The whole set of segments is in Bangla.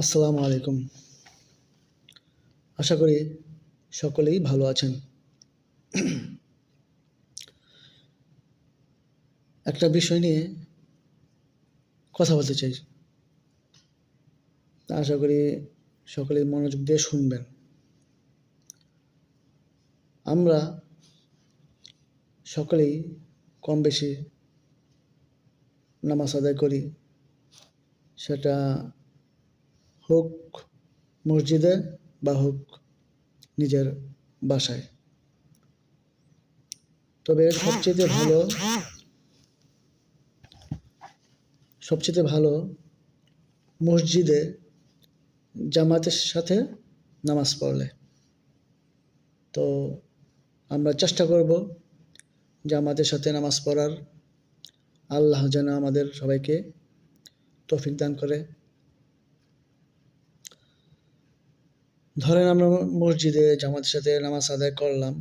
আসসালামু আলাইকুম। আশা করি সকলেই ভালো আছেন। একটা বিষয় নিয়ে কথা বলতে চাই। আশা করি সকলেই মনোযোগ দিয়ে শুনবেন। আমরা সকলেই কম বেশি নামাজ আদায় করি। সেটা হোক মসজিদে বা হোক নিজের বাসায়। তবে সবচেয়ে ভালো মসজিদে জামাতের সাথে নামাজ পড়লে। তো আমরা চেষ্টা করব জামাতের সাথে নামাজ পড়ার। আল্লাহ যেন আমাদের সবাইকে তৌফিক দান করে। ধরেন আমরা মসজিদে জামাতের সাথে নামাজ আদায় করলাম,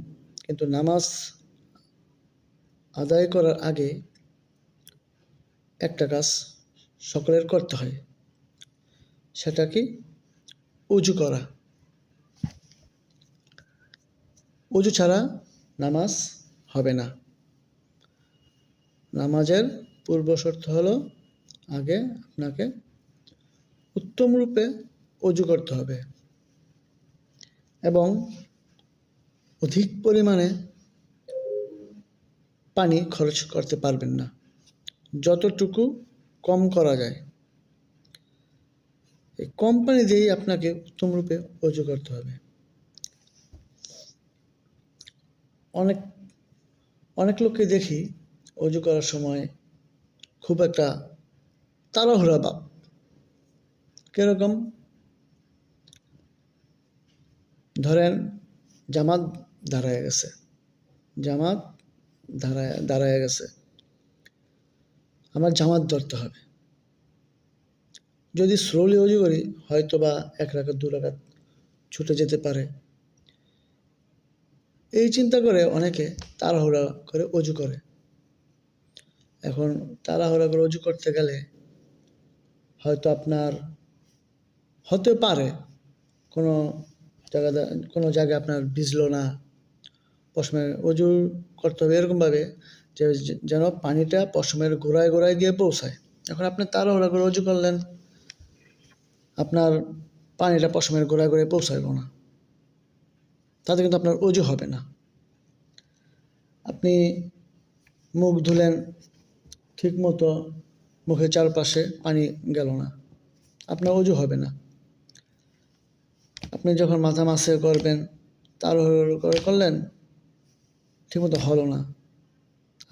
কিন্তু নামাজ আদায় করার আগে একটা কাজ সকলের করতে হয়। সেটা কি? উজু করা। উজু ছাড়া নামাজ হবে না। নামাজের পূর্ব শর্ত হলো আগে আপনাকে উত্তম রূপে উজু করতে হবে এবং অধিক পরিমাণে পানি খরচ করতে পারবেন না। যতটুকু কম করা যায় এই কম পানি দিয়েই আপনাকে উত্তম রূপে উজু করতে হবে। অনেক লোককে দেখি উজু করার সময় খুব একটা তাড়াহুড়া ভাব। কিরকম? ধরেন জামাত দাঁড়ায় গেছে, আমার জামাত ধরতে হবে। যদি স্লোলি উজু করি হয়তো বা 1 রাকাত 2 রাকাত ছুটে যেতে পারে। এই চিন্তা করে অনেকে তাড়াহুড়া করে উজু করে। এখন তাড়াহুড়া করে উজু করতে গেলে হয়তো আপনার হতে পারে কোনো জায়গায় আপনার ভিজলো না। পশমের উজু করতে হবে এরকমভাবে যেন পানিটা পশমের গোড়ায় গিয়ে পৌঁছায়। এখন আপনি তাড়াহুড়া করে উজু করলেন, আপনার পানিটা পশমের গোড়ায় পৌঁছাইল না, তাতে কিন্তু আপনার উজু হবে না। আপনি মুখ ধুলেন, ঠিক মতো মুখের চারপাশে পানি গেল না, আপনার উজু হবে না। আপনি যখন মাথা মাসে করবেন, তাড়াহুড়ো করে করলেন, ঠিকমতো হলো না,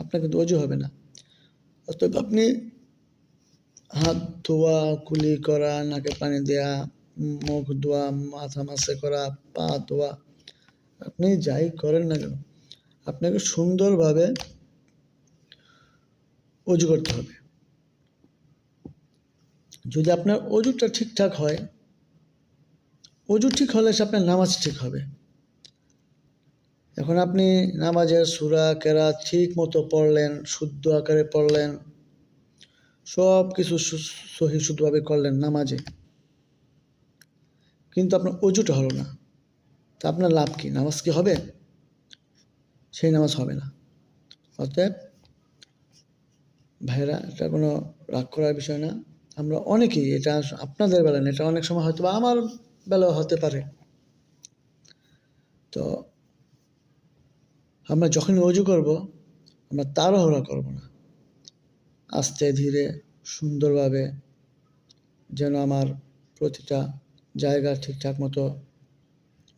আপনার কিন্তু উজু হবে না। অতএব আপনি হাত ধোয়া, কুলি করা, নাকে পানি দেওয়া, মুখ ধোয়া, মাথা মাসে করা, পা ধোয়া, আপনি যাই করেন না কেন আপনাকে সুন্দরভাবে উজু করতে হবে। যদি আপনার উজুটা ঠিকঠাক হয়, উজু ঠিক হলে আপনার নামাজ ঠিক হবে। এখন আপনি নামাজের সূরা কেরাত ঠিক মতো পড়লেন, শুদ্ধ আকারে পড়লেন, সব কিছু সহি শুদ্ধভাবে করলেন নামাজে, কিন্তু আপনার উজুটা হলো না, তা আপনার লাভ কি? নামাজ কি হবে? সেই নামাজ হবে না। অতএব ভাইরা, এটা কোনো রাগ করার বিষয় না। আমরা অনেকেই, এটা আপনাদের বেলা না, এটা অনেক সময় হয়তো বা আমার বেলাও হতে পারে। তো আমরা যখনই উজু করব, আমরা তাড়াহুড়া করব না, আস্তে ধীরে সুন্দরভাবে যেন আমার প্রতিটা জায়গা ঠিকঠাক মতো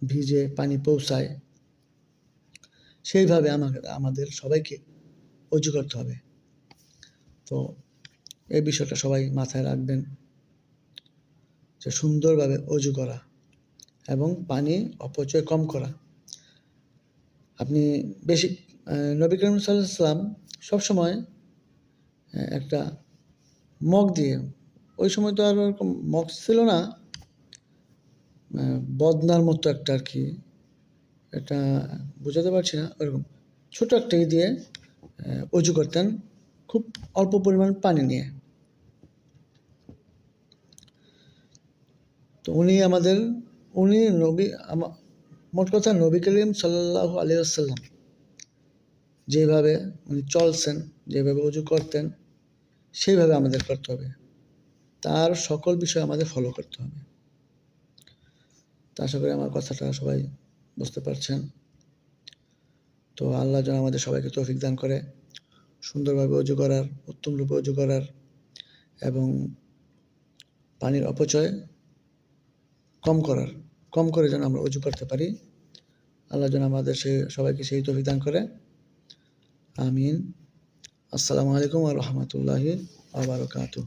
ভিজে পানি পৌঁছায়, সেইভাবে আমাদের সবাইকে উজু করতে হবে। তো এই বিষয়টা সবাই মাথায় রাখবেন যে সুন্দরভাবে উজু করা এবং পানি অপচয় কম করা। আপনি বেশি নবী করিম সাল্লাল্লাহু আলাইহি ওয়াসাল্লাম সবসময় একটা মগ দিয়ে, ওই সময় তো আর ওরকম মগ ছিল না, বদনার মতো একটা আর কি, এটা বোঝাতে পারছি না, ওরকম ছোটো একটা দিয়ে উজু করতেন খুব অল্প পরিমাণ পানি নিয়ে। তো উনি মোট কথা নবী করিম সাল্লাল্লাহু আলাইহি ওয়াসাল্লাম যেভাবে উনি চলছেন, যেভাবে অজু করতেন, সেইভাবে আমাদের করতে হবে। তার সকল বিষয় আমাদের ফলো করতে হবে। তা আশা করি আমার কথাটা সবাই বুঝতে পারছেন। তো আল্লাহ যেন আমাদের সবাইকে তৌফিক দান করে সুন্দরভাবে অজু করার, উত্তম রূপে অজু করার এবং পানির অপচয় কম করে যেন আমরা অজু করতে পারি। আল্লাহ যেন আমাদের সবাইকে সেই তৌফিক দান করে। আমিন। আসসালামু আলাইকুম ওয়া রাহমাতুল্লাহি ওয়া বারাকাতুহু।